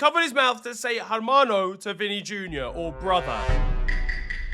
covered his mouth to say hermano to Vini Jr. or brother.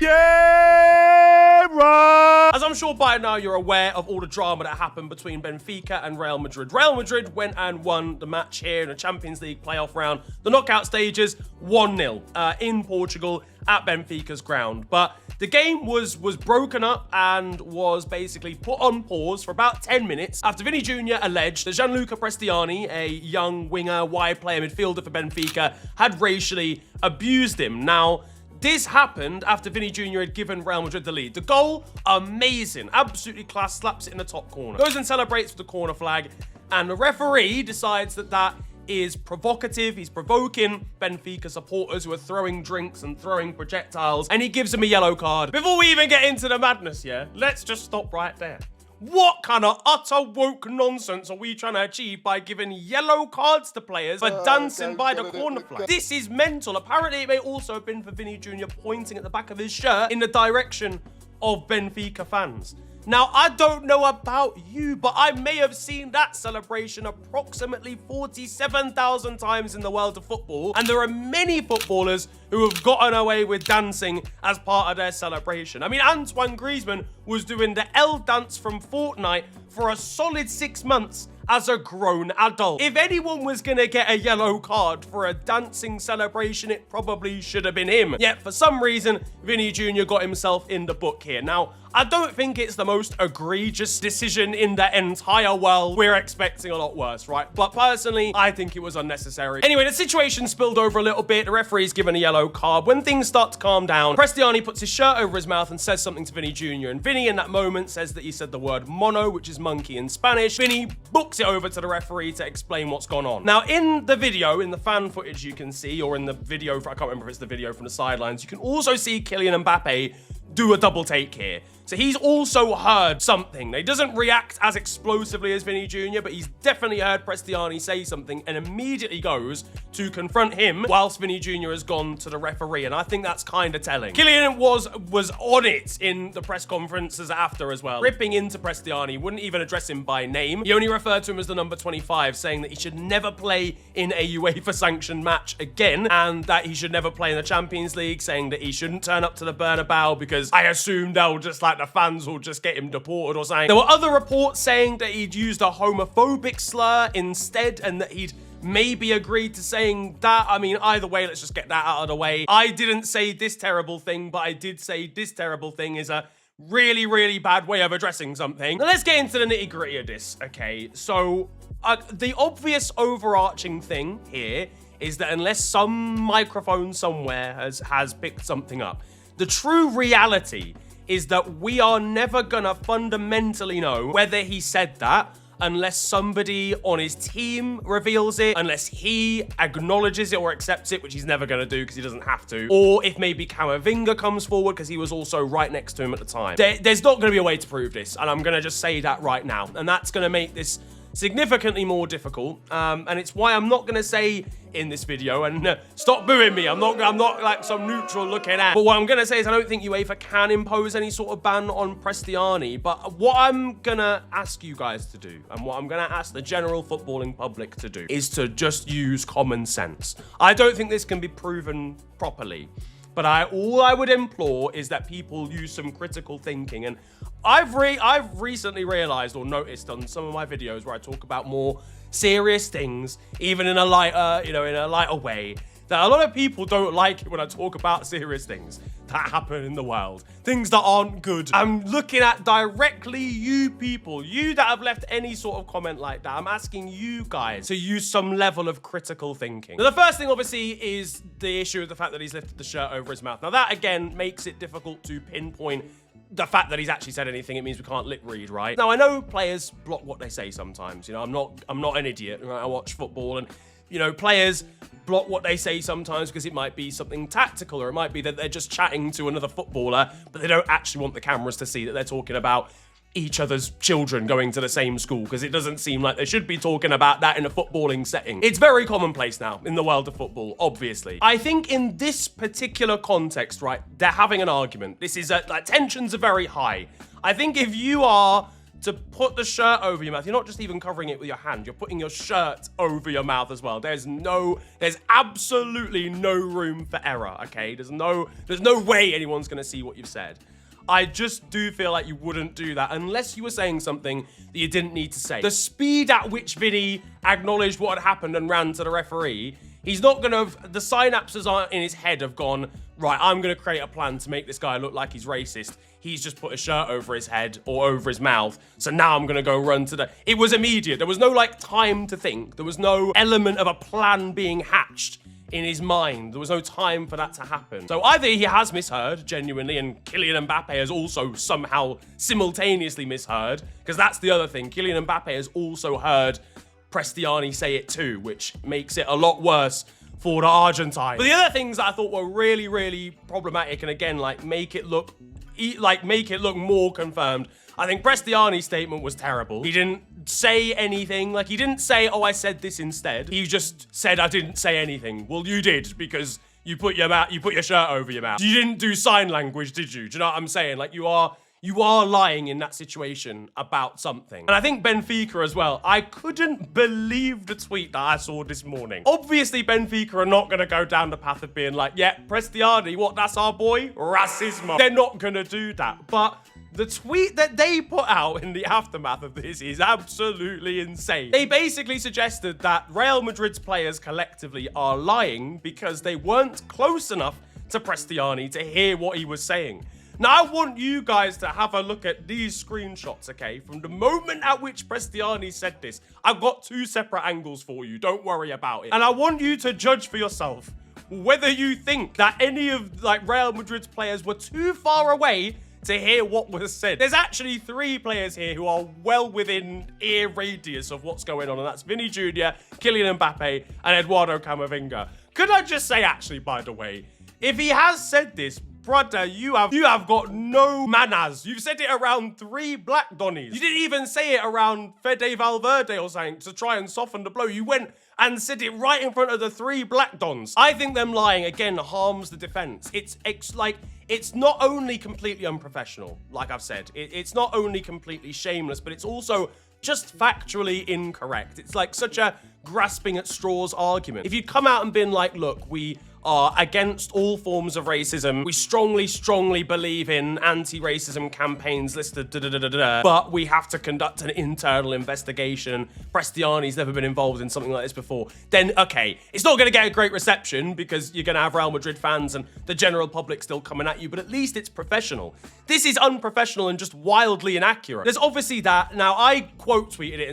Yeah, right. As I'm sure by now you're aware of all the drama that happened between Benfica and Real Madrid. Real Madrid went and won the match here in the Champions League playoff round, the knockout stages, 1-0 in Portugal at Benfica's ground. But the game was broken up and was basically put on pause for about 10 minutes after Vini Jr. alleged that Gianluca Prestianni, a young winger, wide player midfielder for Benfica, had racially abused him. Now, this happened after Vini Jr. had given Real Madrid the lead. The goal, amazing, absolutely class, slaps it in the top corner. Goes and celebrates with the corner flag, and the referee decides that that is provocative. He's provoking Benfica supporters who are throwing drinks and throwing projectiles, and he gives him a yellow card. Before we even get into the madness, yeah, let's just stop right there. What kind of utter woke nonsense are we trying to achieve by giving yellow cards to players for dancing by the corner flag? This is mental. Apparently, it may also have been for Vini Jr. pointing at the back of his shirt in the direction of Benfica fans. Now, I don't know about you, but I may have seen that celebration approximately 47,000 times in the world of football, and there are many footballers who have gotten away with dancing as part of their celebration. I mean, Antoine Griezmann was doing the L dance from Fortnite for a solid 6 months as a grown adult. If anyone was gonna get a yellow card for a dancing celebration, it probably should have been him. Yet, for some reason, Vini Jr. got himself in the book here. Now, I don't think it's the most egregious decision in the entire world. We're expecting a lot worse, right? But personally, I think it was unnecessary. Anyway, the situation spilled over a little bit. The referee's given a yellow card. When things start to calm down, Prestianni puts his shirt over his mouth and says something to Vini Jr. And Vini, in that moment, says that he said the word mono, which is monkey in Spanish. Vini books it over to the referee to explain what's gone on. Now, in the video, in the fan footage you can see, or in the video, I can't remember if it's the video from the sidelines, you can also see Kylian Mbappe do a double take here. So he's also heard something. He doesn't react as explosively as Vini Jr., but he's definitely heard Prestianni say something and immediately goes to confront him whilst Vini Jr. has gone to the referee, and I think that's kind of telling. Kylian was on it in the press conferences after as well, ripping into Prestianni, wouldn't even address him by name. He only referred to him as the number 25, saying that he should never play in a UEFA sanctioned match again, and that he should never play in the Champions League, saying that he shouldn't turn up to the Bernabeu because I assume they'll just the fans will just get him deported or something. There were other reports saying that he'd used a homophobic slur instead and that he'd maybe agreed to saying that. I mean, either way, let's just get that out of the way. I didn't say this terrible thing, but I did say this terrible thing is a really, really bad way of addressing something. Now, let's get into the nitty-gritty of this, okay? So, the obvious overarching thing here is that unless some microphone somewhere has picked something up, the true reality is that we are never gonna fundamentally know whether he said that unless somebody on his team reveals it, unless he acknowledges it or accepts it, which he's never gonna do because he doesn't have to, or if maybe Camavinga comes forward because he was also right next to him at the time. There's not gonna be a way to prove this, and I'm gonna just say that right now, and that's gonna make this significantly more difficult, and it's why I'm not gonna say in this video, and stop booing me, I'm not like some neutral looking at, but what I'm gonna say is I don't think UEFA can impose any sort of ban on Prestianni, but what I'm gonna ask you guys to do, and what I'm gonna ask the general footballing public to do, is to just use common sense. I don't think this can be proven properly, but all I would implore is that people use some critical thinking. And I've recently realized or noticed on some of my videos where I talk about more serious things, even in a lighter way, that a lot of people don't like it when I talk about serious things that happen in the world, things that aren't good. I'm looking at directly you people, you that have left any sort of comment like that. I'm asking you guys to use some level of critical thinking. Now, the first thing obviously is the issue of the fact that he's lifted the shirt over his mouth. Now that again makes it difficult to pinpoint the fact that he's actually said anything. It means we can't lip read, right? Now I know players block what they say sometimes. You know, I'm not an idiot, right? I watch football, and you know, players block what they say sometimes because it might be something tactical, or it might be that they're just chatting to another footballer, but they don't actually want the cameras to see that they're talking about each other's children going to the same school, because it doesn't seem like they should be talking about that in a footballing setting. It's very commonplace now in the world of football, obviously. I think in this particular context, right, they're having an argument. This is like tensions are very high. I think if you are to put the shirt over your mouth. You're not just even covering it with your hand. You're putting your shirt over your mouth as well. There's absolutely no room for error, okay? There's no way anyone's going to see what you've said. I just do feel like you wouldn't do that unless you were saying something that you didn't need to say. The speed at which Vini acknowledged what had happened and ran to the referee, he's not going to... The synapses aren't in his head have gone, right, I'm going to create a plan to make this guy look like he's racist. He's just put a shirt over his head or over his mouth. So now I'm going to go run to the... It was immediate. There was no, like, time to think. There was no element of a plan being hatched in his mind. There was no time for that to happen. So either he has misheard, genuinely, and Kylian Mbappe has also somehow simultaneously misheard, because that's the other thing. Kylian Mbappe has also heard Prestianni say it too, which makes it a lot worse for the Argentine. But the other things that I thought were really, really problematic, and again, like, make it look more confirmed. I think Prestianni's statement was terrible. He didn't say anything. Like, he didn't say, oh, I said this instead. He just said, I didn't say anything. Well, you did, because you put your shirt over your mouth. You didn't do sign language, did you? Do you know what I'm saying? Like, you are lying in that situation about something. And I think Benfica as well. I couldn't believe the tweet that I saw this morning. Obviously, Benfica are not going to go down the path of being like, yeah, Prestianni, what, that's our boy? Racismo. They're not going to do that. But the tweet that they put out in the aftermath of this is absolutely insane. They basically suggested that Real Madrid's players collectively are lying because they weren't close enough to Prestianni to hear what he was saying. Now, I want you guys to have a look at these screenshots, okay? From the moment at which Prestianni said this, I've got 2 separate angles for you. Don't worry about it. And I want you to judge for yourself whether you think that any of, like, Real Madrid's players were too far away to hear what was said. There's actually 3 players here who are well within ear radius of what's going on, and that's Vini Jr, Kylian Mbappe, and Eduardo Camavinga. Could I just say, actually, by the way, if he has said this, brother, you have got no manners. You've said it around 3 black donnies. You didn't even say it around Fede Valverde or something to try and soften the blow. You went and said it right in front of the 3 black dons. I think them lying, again, harms the defense. It's not only completely unprofessional, like I've said. It's not only completely shameless, but it's also just factually incorrect. It's like such a grasping at straws argument. If you'd come out and been like, look, we are against all forms of racism. We strongly, strongly believe in anti-racism campaigns listed, but we have to conduct an internal investigation. Prestianni's never been involved in something like this before. Then, okay, it's not going to get a great reception because you're going to have Real Madrid fans and the general public still coming at you, but at least it's professional. This is unprofessional and just wildly inaccurate. There's obviously that. Now, I quote tweeted it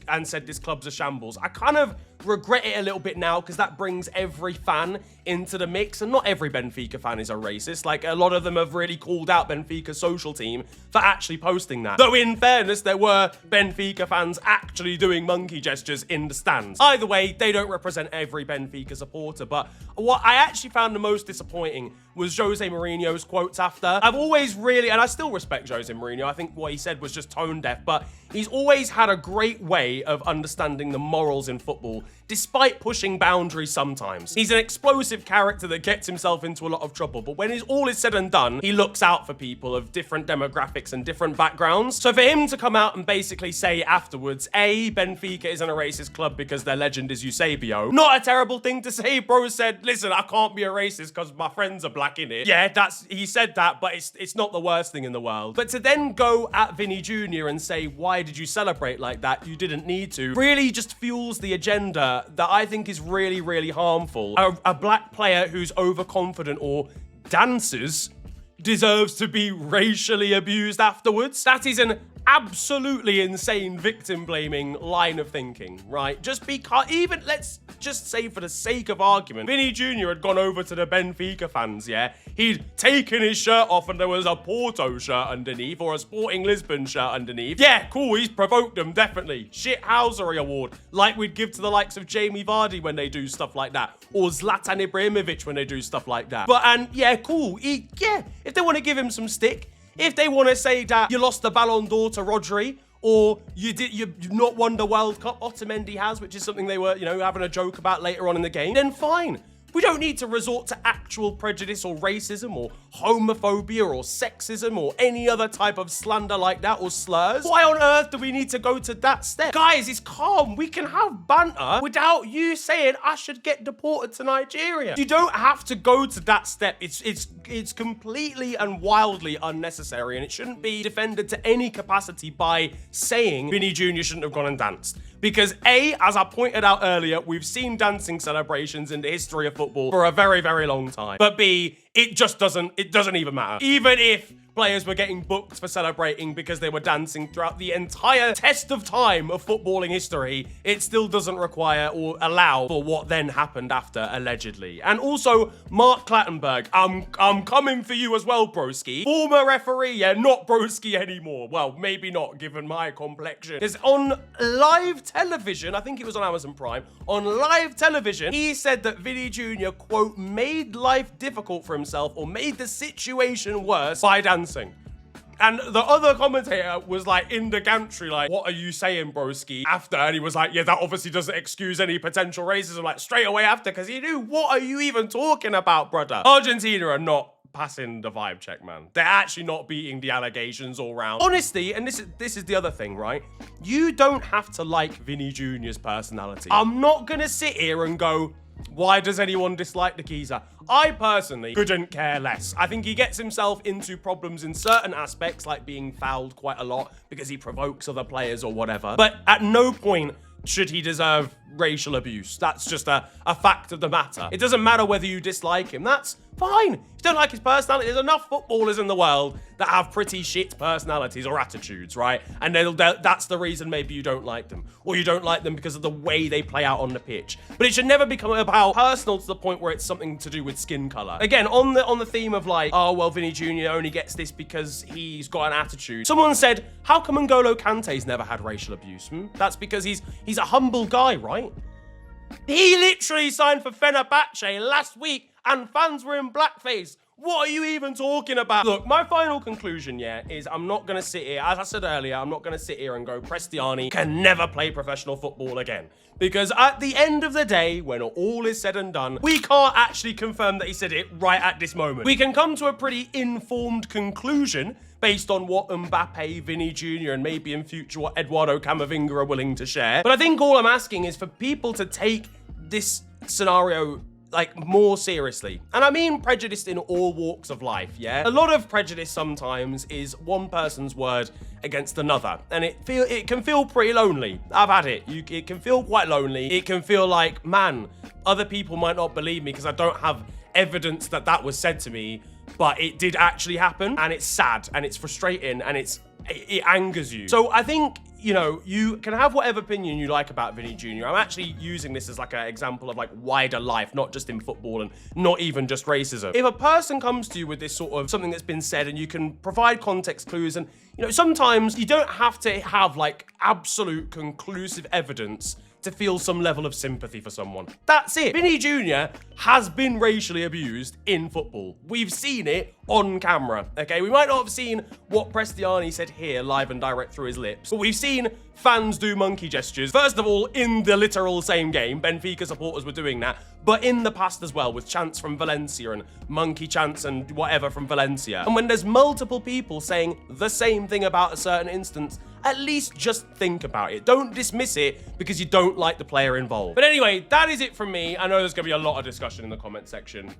and said this club's a shambles. I kind of regret it a little bit now because that brings every fan into the mix, and not every Benfica fan is a racist. Like, a lot of them have really called out Benfica's social team for actually posting that. Though in fairness, there were Benfica fans actually doing monkey gestures in the stands. Either way, they don't represent every Benfica supporter, but what I actually found the most disappointing was Jose Mourinho's quotes after. I've always really, and I still respect Jose Mourinho, I think what he said was just tone deaf, but he's always had a great way of understanding the morals in football, despite pushing boundaries sometimes. He's an explosive character that gets himself into a lot of trouble, but when all is said and done, he looks out for people of different demographics and different backgrounds. So for him to come out and basically say afterwards, A, Benfica isn't a racist club because their legend is Eusebio, not a terrible thing to say. Bro said, listen, I can't be a racist because my friends are black in it. Yeah, he said that, but it's not the worst thing in the world. But to then go at Vini Jr and say, why did you celebrate like that? You didn't need to. Really just fuels the agenda that I think is really, really harmful. A black player who's overconfident or dances deserves to be racially abused afterwards. That is an absolutely insane victim-blaming line of thinking, right? Just because, even, let's just say for the sake of argument, Vini Jr had gone over to the Benfica fans, yeah? He'd taken his shirt off and there was a Porto shirt underneath or a Sporting Lisbon shirt underneath. Yeah, cool, he's provoked them, definitely. Shithousery award, like we'd give to the likes of Jamie Vardy when they do stuff like that, or Zlatan Ibrahimovic when they do stuff like that. But, and yeah, cool, yeah, if they want to give him some stick, if they want to say that you lost the Ballon d'Or to Rodri, or you've not won the World Cup, Otamendi has, which is something they were, having a joke about later on in the game, then fine. We don't need to resort to actual prejudice or racism or homophobia or sexism or any other type of slander like that or slurs. Why on earth do we need to go to that step? Guys, it's calm. We can have banter without you saying I should get deported to Nigeria. You don't have to go to that step. It's completely and wildly unnecessary, and it shouldn't be defended to any capacity by saying Vini Jr. shouldn't have gone and danced. Because A, as I pointed out earlier, we've seen dancing celebrations in the history of football for a very, very long time. But B, it doesn't even matter. Even if players were getting booked for celebrating because they were dancing throughout the entire test of time of footballing history, it still doesn't require or allow for what then happened after, allegedly. And also, Mark Clattenburg, I'm coming for you as well, broski. Former referee, yeah, not broski anymore. Well, maybe not, given my complexion. Because on live television, I think it was on Amazon Prime, on live television, he said that Vini Jr., quote, made life difficult for himself or made the situation worse by dancing. And the other commentator was like in the gantry, like, what are you saying, broski? After, and he was like, yeah, that obviously doesn't excuse any potential racism, like straight away after, because he knew, what are you even talking about, brother? Argentina are not passing the vibe check, man. They're actually not beating the allegations all round. Honestly, and this is the other thing, right? You don't have to like Vini Jr.'s personality. I'm not gonna sit here and go, why does anyone dislike the geezer? I personally couldn't care less. I think he gets himself into problems in certain aspects, like being fouled quite a lot because he provokes other players or whatever. But at no point should he deserve racial abuse. That's just a fact of the matter. It doesn't matter whether you dislike him. That's fine. If you don't like his personality, there's enough footballers in the world that have pretty shit personalities or attitudes, right? And that's the reason maybe you don't like them. Or you don't like them because of the way they play out on the pitch. But it should never become about personal to the point where it's something to do with skin color. Again, on the theme of like, oh, well, Vini Jr. only gets this because he's got an attitude. Someone said, how come N'Golo Kante's never had racial abuse? That's because he's a humble guy, right? He literally signed for Fenerbahce last week and fans were in blackface. What are you even talking about? Look, my final conclusion, yeah, is I'm not going to sit here, as I said earlier, I'm not going to sit here and go, Prestianni can never play professional football again. Because at the end of the day, when all is said and done, we can't actually confirm that he said it right at this moment. We can come to a pretty informed conclusion based on what Mbappe, Vini Jr, and maybe in future what Eduardo Camavinga are willing to share. But I think all I'm asking is for people to take this scenario like more seriously. And I mean prejudice in all walks of life, yeah? A lot of prejudice sometimes is one person's word against another. And it can feel pretty lonely. I've had it. It can feel quite lonely. It can feel like, man, other people might not believe me because I don't have evidence that that was said to me, but it did actually happen, and it's sad and it's frustrating and it angers you. So I think, you know, you can have whatever opinion you like about Vini Jr. I'm actually using this as like an example of like wider life, not just in football and not even just racism. If a person comes to you with this sort of something that's been said and you can provide context clues, and you know, sometimes you don't have to have like absolute conclusive evidence to feel some level of sympathy for someone. That's it. Vini Jr. has been racially abused in football. We've seen it on camera, okay? We might not have seen what Prestianni said here live and direct through his lips, but we've seen fans do monkey gestures. First of all, in the literal same game, Benfica supporters were doing that, but in the past as well, with chants from Valencia and monkey chants and whatever from Valencia. And when there's multiple people saying the same thing about a certain instance, at least just think about it. Don't dismiss it because you don't like the player involved. But anyway, that is it from me. I know there's gonna be a lot of discussion in the comment section,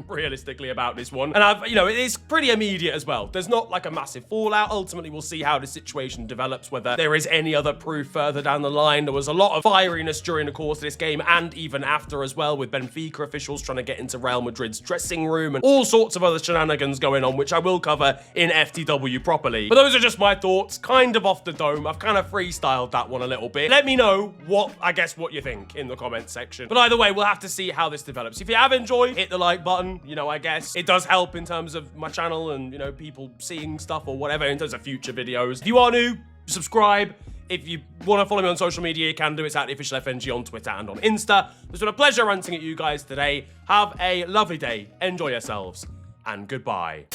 realistically, about this one. And it's pretty immediate as well. There's not like a massive fallout. Ultimately, we'll see how the situation develops, whether there is any other proof further down the line. There was a lot of fieriness during the course of this game and even after as well, with Benfica officials trying to get into Real Madrid's dressing room and all sorts of other shenanigans going on, which I will cover in FTW properly. But those are just my thoughts, kind of off the dome. I've kind of freestyled that one a little bit. Let me know what you think in the comment section. But either way, we'll have to see how this develops. If you have enjoyed, hit the like button. You know, I guess it does help in terms of my channel and, you know, people seeing stuff or whatever in terms of future videos. If you are new, subscribe. If you want to follow me on social media, you can do. It's at officialfng on Twitter and on Insta. It's been a pleasure ranting at you guys today. Have a lovely day. Enjoy yourselves. And goodbye.